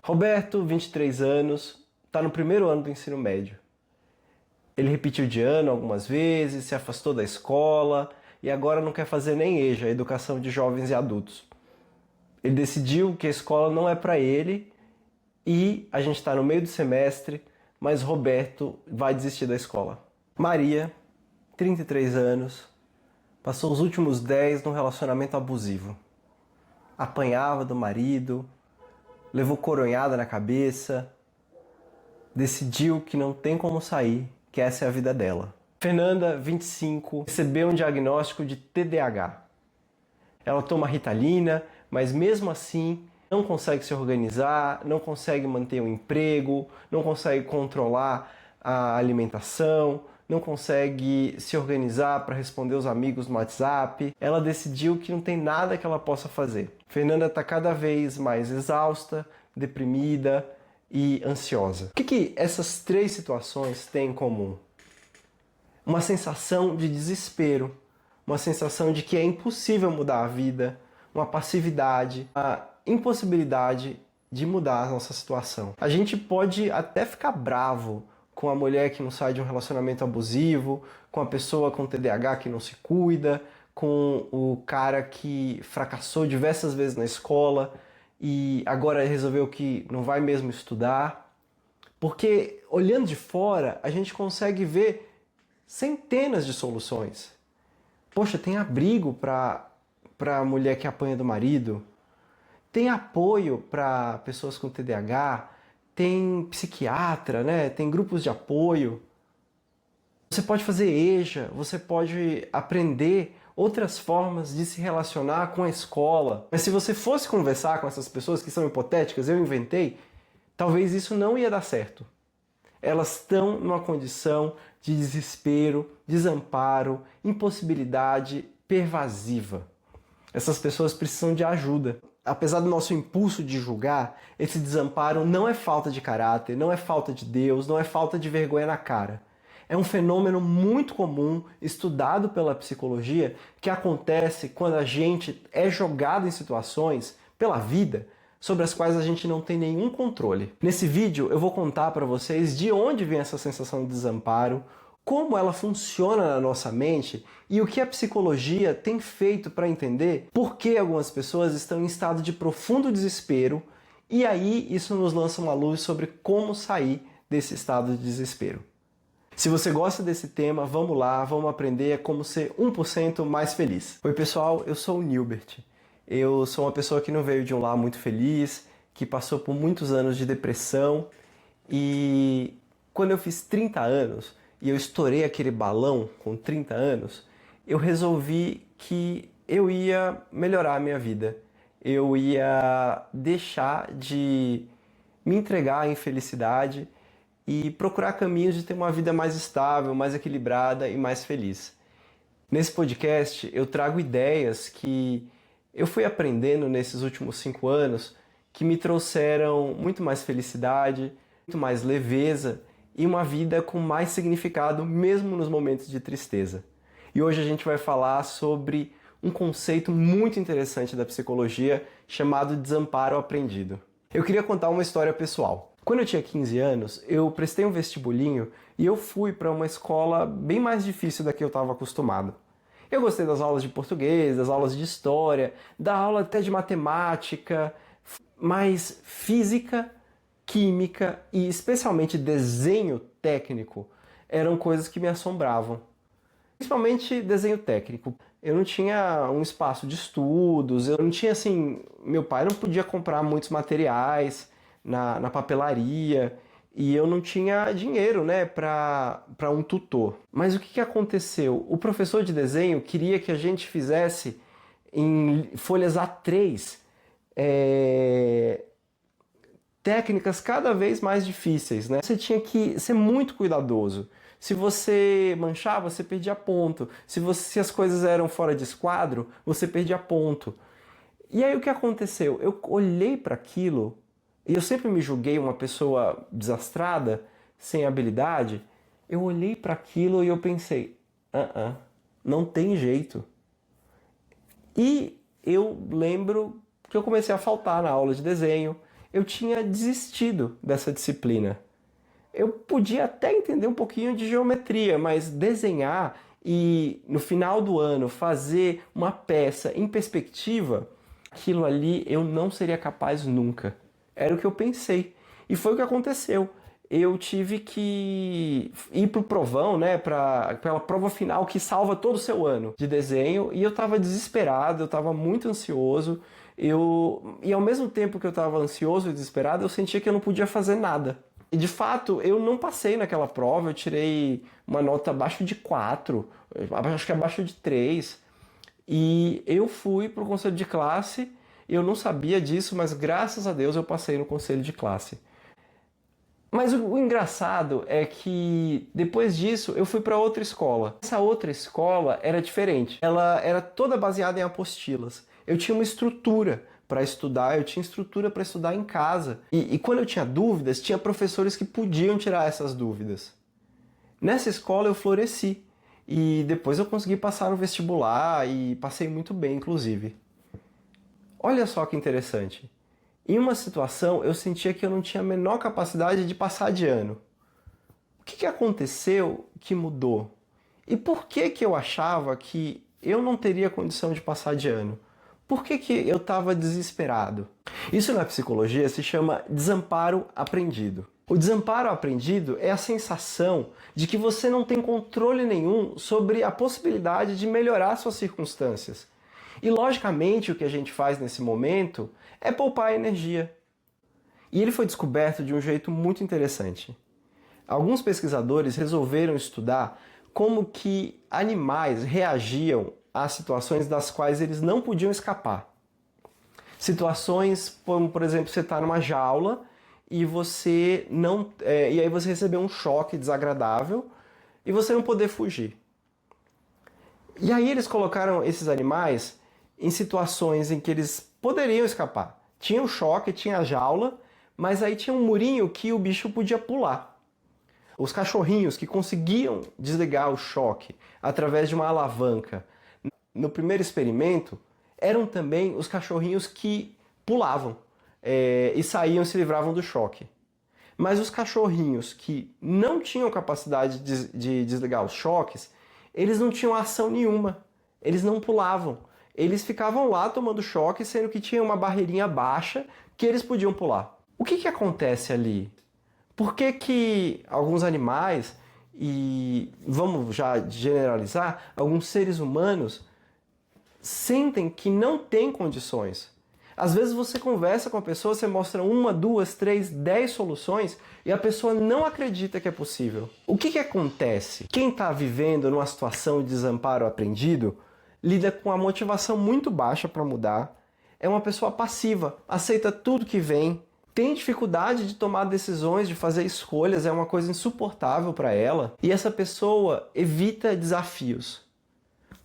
Roberto, 23 anos, está no primeiro ano do ensino médio. Ele repetiu de ano algumas vezes, se afastou da escola e agora não quer fazer nem EJA, Educação de Jovens e Adultos. Ele decidiu que a escola não é para ele e a gente está no meio do semestre, mas Roberto vai desistir da escola. Maria, 33 anos, passou os últimos 10 num relacionamento abusivo. Apanhava do marido, levou coronhada na cabeça, decidiu que não tem como sair, que essa é a vida dela. Fernanda, 25, recebeu um diagnóstico de TDAH. Ela toma Ritalina, mas mesmo assim não consegue se organizar, não consegue manter um emprego, não consegue controlar a alimentação, não consegue se organizar para responder os amigos no WhatsApp. Ela decidiu que não tem nada que ela possa fazer. Fernanda está cada vez mais exausta, deprimida e ansiosa. O que essas três situações têm em comum? Uma sensação de desespero, uma sensação de que é impossível mudar a vida, uma passividade, a impossibilidade de mudar a nossa situação. A gente pode até ficar bravo com a mulher que não sai de um relacionamento abusivo, com a pessoa com TDAH que não se cuida, com o cara que fracassou diversas vezes na escola e agora resolveu que não vai mesmo estudar. Porque olhando de fora, a gente consegue ver centenas de soluções. Poxa, tem abrigo para a mulher que apanha do marido, tem apoio para pessoas com TDAH, tem psiquiatra, né? Tem grupos de apoio. Você pode fazer EJA, você pode aprender outras formas de se relacionar com a escola. Mas se você fosse conversar com essas pessoas que são hipotéticas, eu inventei, talvez isso não ia dar certo. Elas estão numa condição de desespero, desamparo, impossibilidade pervasiva. Essas pessoas precisam de ajuda. Apesar do nosso impulso de julgar, esse desamparo não é falta de caráter, não é falta de Deus, não é falta de vergonha na cara. É um fenômeno muito comum, estudado pela psicologia, que acontece quando a gente é jogado em situações pela vida sobre as quais a gente não tem nenhum controle. Nesse vídeo eu vou contar para vocês de onde vem essa sensação de desamparo, como ela funciona na nossa mente e o que a psicologia tem feito para entender por que algumas pessoas estão em estado de profundo desespero e aí isso nos lança uma luz sobre como sair desse estado de desespero. Se você gosta desse tema, vamos lá, vamos aprender como ser 1% mais feliz. Oi pessoal, eu sou o Nilbert. Eu sou uma pessoa que não veio de um lar muito feliz, que passou por muitos anos de depressão e quando eu fiz 30 anos, e eu estourei aquele balão com 30 anos, eu resolvi que eu ia melhorar a minha vida. Eu ia deixar de me entregar à infelicidade e procurar caminhos de ter uma vida mais estável, mais equilibrada e mais feliz. Nesse podcast eu trago ideias que eu fui aprendendo nesses últimos 5 anos que me trouxeram muito mais felicidade, muito mais leveza e uma vida com mais significado, mesmo nos momentos de tristeza. E hoje a gente vai falar sobre um conceito muito interessante da psicologia chamado desamparo aprendido. Eu queria contar uma história pessoal. Quando eu tinha 15 anos, eu prestei um vestibulinho e eu fui para uma escola bem mais difícil da que eu estava acostumado. Eu gostei das aulas de português, das aulas de história, da aula até de matemática, mas física, química e especialmente desenho técnico eram coisas que me assombravam. Principalmente desenho técnico. Eu não tinha um espaço de estudos, eu não tinha assim... Meu pai não podia comprar muitos materiais na papelaria e eu não tinha dinheiro, né, para um tutor. Mas o que aconteceu? O professor de desenho queria que a gente fizesse em folhas A3 técnicas cada vez mais difíceis, né? Você tinha que ser muito cuidadoso. Se você manchava, você perdia ponto. Se as coisas eram fora de esquadro, você perdia ponto. E aí o que aconteceu? Eu olhei para aquilo, e eu sempre me julguei uma pessoa desastrada, sem habilidade. Eu olhei para aquilo e eu pensei, não tem jeito. E eu lembro que eu comecei a faltar na aula de desenho, eu tinha desistido dessa disciplina. Eu podia até entender um pouquinho de geometria, mas desenhar e no final do ano fazer uma peça em perspectiva, aquilo ali eu não seria capaz nunca. Era o que eu pensei. E foi o que aconteceu. Eu tive que ir pro provão, né, pela prova final que salva todo o seu ano de desenho, e eu estava desesperado, eu estava muito ansioso, e ao mesmo tempo que eu estava ansioso e desesperado, eu sentia que eu não podia fazer nada. E de fato, eu não passei naquela prova, eu tirei uma nota abaixo de 4, acho que abaixo de 3, e eu fui pro conselho de classe, eu não sabia disso, mas graças a Deus eu passei no conselho de classe. Mas o engraçado é que depois disso eu fui para outra escola. Essa outra escola era diferente. Ela era toda baseada em apostilas. Eu tinha uma estrutura para estudar, eu tinha estrutura para estudar em casa. E quando eu tinha dúvidas, tinha professores que podiam tirar essas dúvidas. Nessa escola eu floresci. E depois eu consegui passar no vestibular e passei muito bem, inclusive. Olha só que interessante. Em uma situação, eu sentia que eu não tinha a menor capacidade de passar de ano. O que aconteceu que mudou? E por que eu achava que eu não teria condição de passar de ano? Por que eu estava desesperado? Isso na psicologia se chama desamparo aprendido. O desamparo aprendido é a sensação de que você não tem controle nenhum sobre a possibilidade de melhorar suas circunstâncias. E logicamente o que a gente faz nesse momento é poupar energia. E ele foi descoberto de um jeito muito interessante. Alguns pesquisadores resolveram estudar como que animais reagiam a situações das quais eles não podiam escapar. Situações como, por exemplo, você está numa jaula e você não, e aí você recebeu um choque desagradável e você não poder fugir. E aí eles colocaram esses animais em situações em que eles poderiam escapar. Tinha o choque, tinha a jaula, mas aí tinha um murinho que o bicho podia pular. Os cachorrinhos que conseguiam desligar o choque através de uma alavanca no primeiro experimento eram também os cachorrinhos que pulavam e saíam e se livravam do choque. Mas os cachorrinhos que não tinham capacidade de desligar os choques, eles não tinham ação nenhuma, eles não pulavam. Eles ficavam lá tomando choque, sendo que tinha uma barreirinha baixa que eles podiam pular. O que acontece ali? Por que alguns animais, e vamos já generalizar, alguns seres humanos sentem que não têm condições? Às vezes você conversa com a pessoa, você mostra 1, 2, 3, 10 soluções e a pessoa não acredita que é possível. O que acontece? Quem está vivendo numa situação de desamparo aprendido lida com a motivação muito baixa para mudar, é uma pessoa passiva, aceita tudo que vem, tem dificuldade de tomar decisões, de fazer escolhas, é uma coisa insuportável para ela, e essa pessoa evita desafios.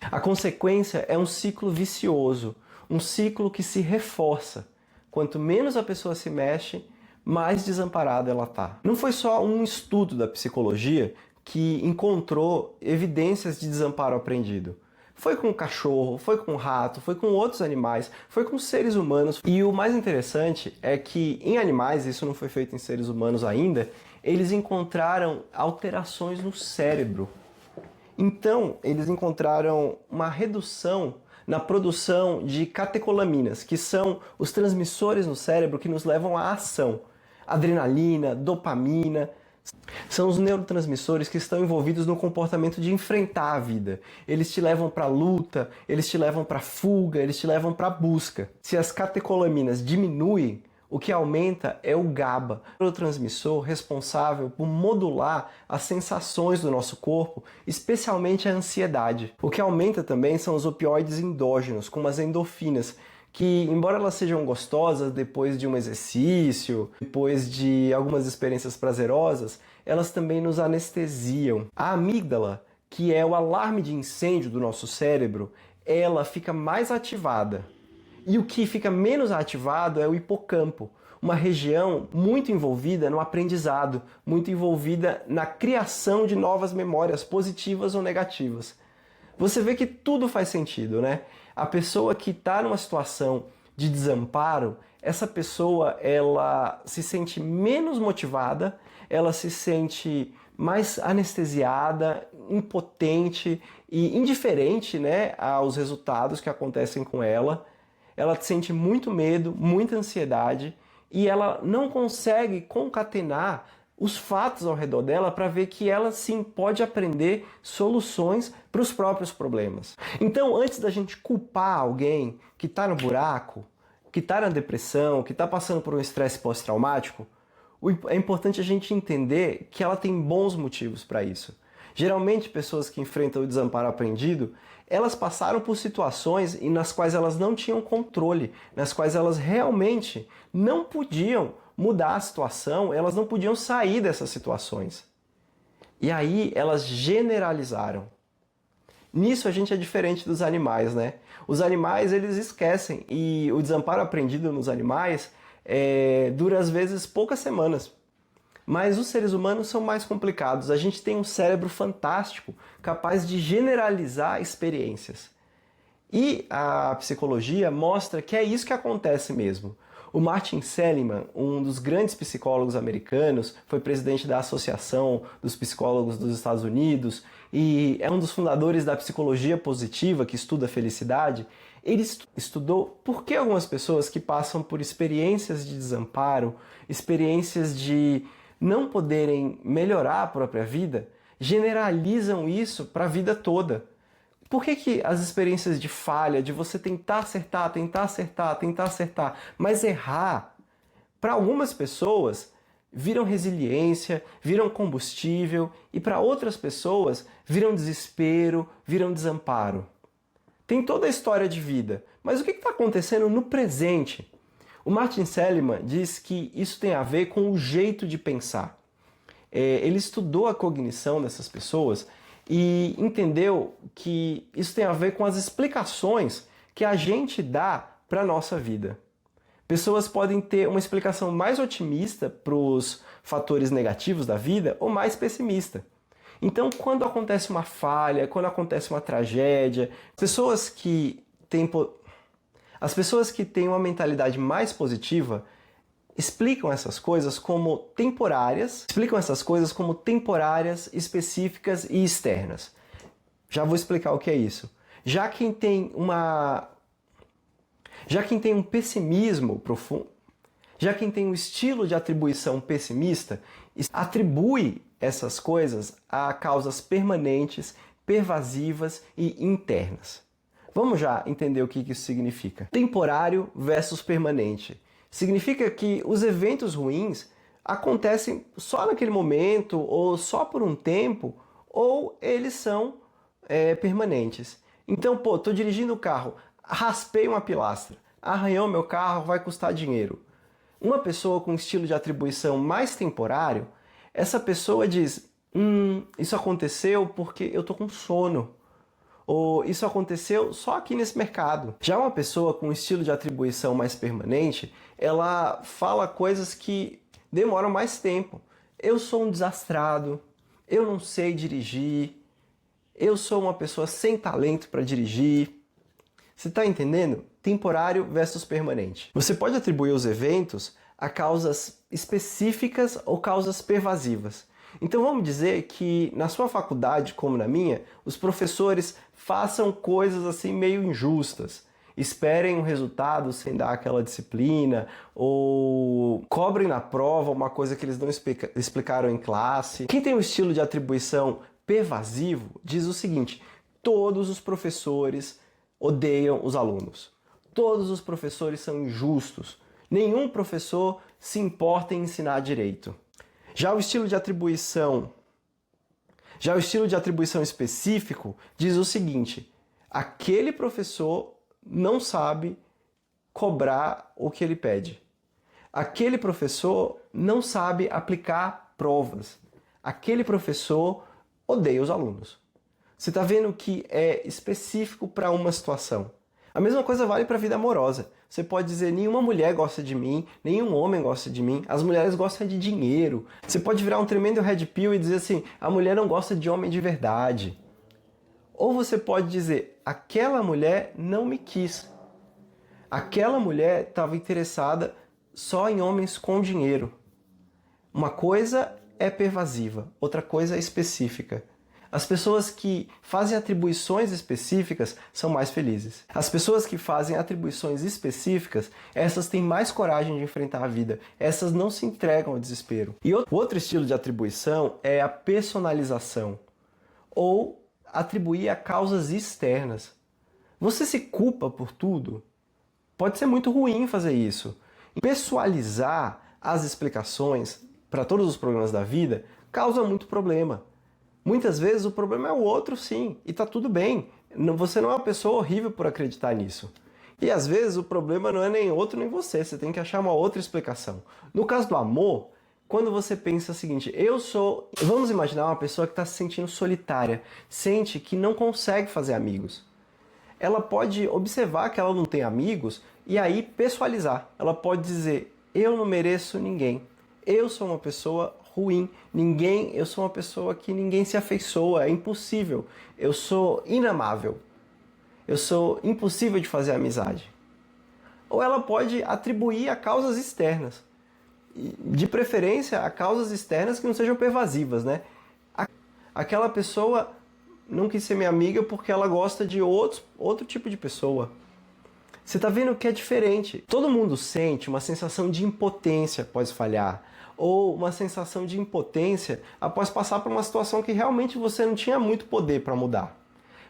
A consequência é um ciclo vicioso, um ciclo que se reforça. Quanto menos a pessoa se mexe, mais desamparada ela está. Não foi só um estudo da psicologia que encontrou evidências de desamparo aprendido. Foi com cachorro, foi com rato, foi com outros animais, foi com seres humanos. E o mais interessante é que em animais, isso não foi feito em seres humanos ainda, eles encontraram alterações no cérebro. Então, eles encontraram uma redução na produção de catecolaminas, que são os transmissores no cérebro que nos levam à ação. Adrenalina, dopamina, são os neurotransmissores que estão envolvidos no comportamento de enfrentar a vida. Eles te levam para a luta, eles te levam para a fuga, eles te levam para a busca. Se as catecolaminas diminuem, o que aumenta é o GABA, o neurotransmissor responsável por modular as sensações do nosso corpo, especialmente a ansiedade. O que aumenta também são os opioides endógenos, como as endorfinas, que, embora elas sejam gostosas depois de um exercício, depois de algumas experiências prazerosas, elas também nos anestesiam. A amígdala, que é o alarme de incêndio do nosso cérebro, ela fica mais ativada. E o que fica menos ativado é o hipocampo, uma região muito envolvida no aprendizado, muito envolvida na criação de novas memórias, positivas ou negativas. Você vê que tudo faz sentido, né? A pessoa que está numa situação de desamparo, essa pessoa ela se sente menos motivada, ela se sente mais anestesiada, impotente e indiferente, né, aos resultados que acontecem com ela. Ela sente muito medo, muita ansiedade e ela não consegue concatenar os fatos ao redor dela para ver que ela sim pode aprender soluções para os próprios problemas. Então, antes da gente culpar alguém que está no buraco, que está na depressão, que está passando por um estresse pós-traumático, é importante a gente entender que ela tem bons motivos para isso. Geralmente, pessoas que enfrentam o desamparo aprendido, elas passaram por situações nas quais elas não tinham controle, nas quais elas realmente não podiam mudar a situação, elas não podiam sair dessas situações. E aí elas generalizaram. Nisso a gente é diferente dos animais, né? Os animais, eles esquecem, e o desamparo aprendido nos animais dura às vezes poucas semanas. Mas os seres humanos são mais complicados. A gente tem um cérebro fantástico, capaz de generalizar experiências. E a psicologia mostra que é isso que acontece mesmo. O Martin Seligman, um dos grandes psicólogos americanos, foi presidente da Associação dos Psicólogos dos Estados Unidos e é um dos fundadores da psicologia positiva, que estuda a felicidade. Ele estudou por que algumas pessoas que passam por experiências de desamparo, experiências de não poderem melhorar a própria vida, generalizam isso para a vida toda. Por que as experiências de falha, de você tentar acertar, mas errar, para algumas pessoas viram resiliência, viram combustível e para outras pessoas viram desespero, viram desamparo? Tem toda a história de vida, mas o que está acontecendo no presente? O Martin Seligman diz que isso tem a ver com o jeito de pensar. Ele estudou a cognição dessas pessoas e entendeu que isso tem a ver com as explicações que a gente dá para a nossa vida. Pessoas podem ter uma explicação mais otimista para os fatores negativos da vida ou mais pessimista. Então, quando acontece uma falha, quando acontece uma tragédia, as pessoas que têm uma mentalidade mais positiva explicam essas coisas como temporárias, específicas e externas. Já vou explicar o que é isso. Já quem tem um pessimismo profundo, já quem tem um estilo de atribuição pessimista, atribui essas coisas a causas permanentes, pervasivas e internas. Vamos já entender o que isso significa. Temporário versus permanente. Significa que os eventos ruins acontecem só naquele momento, ou só por um tempo, ou eles são permanentes. Então, tô dirigindo o carro, raspei uma pilastra, arranhou meu carro, vai custar dinheiro. Uma pessoa com estilo de atribuição mais temporário, essa pessoa diz, isso aconteceu porque eu tô com sono. Ou isso aconteceu só aqui nesse mercado. Já uma pessoa com um estilo de atribuição mais permanente, ela fala coisas que demoram mais tempo. Eu sou um desastrado, eu não sei dirigir, eu sou uma pessoa sem talento para dirigir. Você está entendendo? Temporário versus permanente. Você pode atribuir os eventos a causas específicas ou causas pervasivas. Então vamos dizer que na sua faculdade, como na minha, os professores façam coisas assim meio injustas. Esperem um resultado sem dar aquela disciplina, ou cobrem na prova uma coisa que eles não explicaram em classe. Quem tem um estilo de atribuição pervasivo diz o seguinte: todos os professores odeiam os alunos. Todos os professores são injustos. Nenhum professor se importa em ensinar direito. Já o estilo de atribuição específico diz o seguinte: aquele professor não sabe cobrar o que ele pede. Aquele professor não sabe aplicar provas. Aquele professor odeia os alunos. Você está vendo que é específico para uma situação. A mesma coisa vale para a vida amorosa. Você pode dizer, nenhuma mulher gosta de mim, nenhum homem gosta de mim, as mulheres gostam de dinheiro. Você pode virar um tremendo red pill e dizer assim, a mulher não gosta de homem de verdade. Ou você pode dizer, aquela mulher não me quis. Aquela mulher estava interessada só em homens com dinheiro. Uma coisa é pervasiva, outra coisa é específica. As pessoas que fazem atribuições específicas são mais felizes. As pessoas que fazem atribuições específicas, essas têm mais coragem de enfrentar a vida. Essas não se entregam ao desespero. E outro estilo de atribuição é a personalização, ou atribuir a causas externas. Você se culpa por tudo? Pode ser muito ruim fazer isso. Pessoalizar as explicações para todos os problemas da vida causa muito problema. Muitas vezes o problema é o outro, sim, e tá tudo bem. Você não é uma pessoa horrível por acreditar nisso. E às vezes o problema não é nem outro nem você tem que achar uma outra explicação. No caso do amor, quando você pensa o seguinte, vamos imaginar uma pessoa que está se sentindo solitária, sente que não consegue fazer amigos. Ela pode observar que ela não tem amigos e aí pessoalizar. Ela pode dizer, eu não mereço ninguém, eu sou uma pessoa ruim, eu sou uma pessoa que ninguém se afeiçoa, é impossível, eu sou inamável, eu sou impossível de fazer amizade. Ou ela pode atribuir a causas externas, de preferência a causas externas que não sejam pervasivas, né? Aquela pessoa não quis ser minha amiga porque ela gosta de outro tipo de pessoa. Você está vendo que é diferente. Todo mundo sente uma sensação de impotência após falhar, ou uma sensação de impotência após passar por uma situação que realmente você não tinha muito poder para mudar.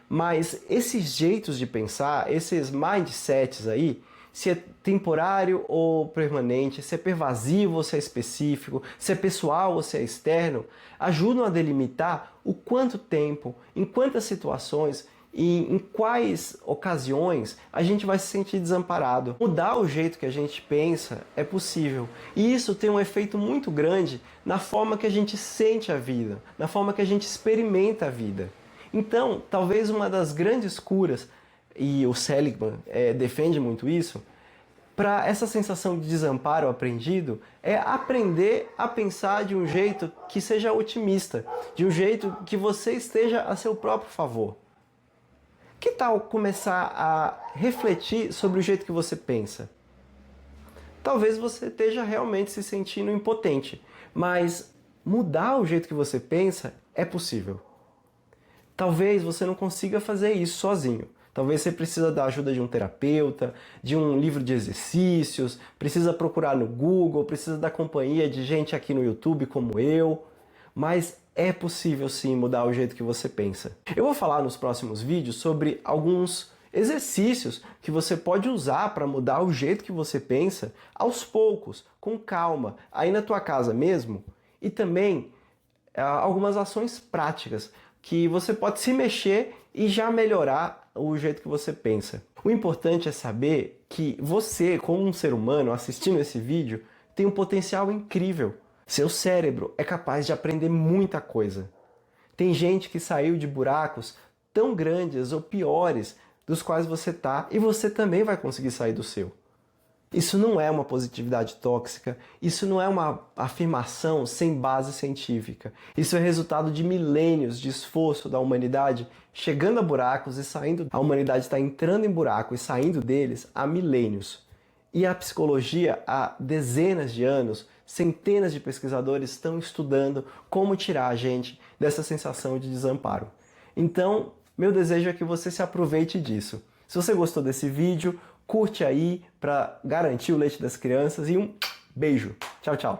Mas esses jeitos de pensar, esses mindsets aí, se é temporário ou permanente, se é pervasivo ou se é específico, se é pessoal ou se é externo, ajudam a delimitar o quanto tempo, em quantas situações e em quais ocasiões a gente vai se sentir desamparado. Mudar o jeito que a gente pensa é possível. E isso tem um efeito muito grande na forma que a gente sente a vida, na forma que a gente experimenta a vida. Então, talvez uma das grandes curas, e o Seligman defende muito isso, para essa sensação de desamparo aprendido, é aprender a pensar de um jeito que seja otimista, de um jeito que você esteja a seu próprio favor. Que tal começar a refletir sobre o jeito que você pensa? Talvez você esteja realmente se sentindo impotente, mas mudar o jeito que você pensa é possível. Talvez você não consiga fazer isso sozinho. Talvez você precise da ajuda de um terapeuta, de um livro de exercícios, precisa procurar no Google, precisa da companhia de gente aqui no YouTube como eu. Mas é possível sim mudar o jeito que você pensa. Eu vou falar nos próximos vídeos sobre alguns exercícios que você pode usar para mudar o jeito que você pensa aos poucos, com calma, aí na tua casa mesmo, e também algumas ações práticas que você pode se mexer e já melhorar o jeito que você pensa. O importante é saber que você, como um ser humano assistindo esse vídeo, tem um potencial incrível. Seu cérebro é capaz de aprender muita coisa. Tem gente que saiu de buracos tão grandes ou piores dos quais você está e você também vai conseguir sair do seu. Isso não é uma positividade tóxica, isso não é uma afirmação sem base científica. Isso é resultado de milênios de esforço da humanidade chegando a buracos e saindo. A humanidade está entrando em buraco e saindo deles há milênios. E a psicologia, há dezenas de anos, centenas de pesquisadores estão estudando como tirar a gente dessa sensação de desamparo. Então, meu desejo é que você se aproveite disso. Se você gostou desse vídeo, curte aí para garantir o leite das crianças e um beijo. Tchau, tchau.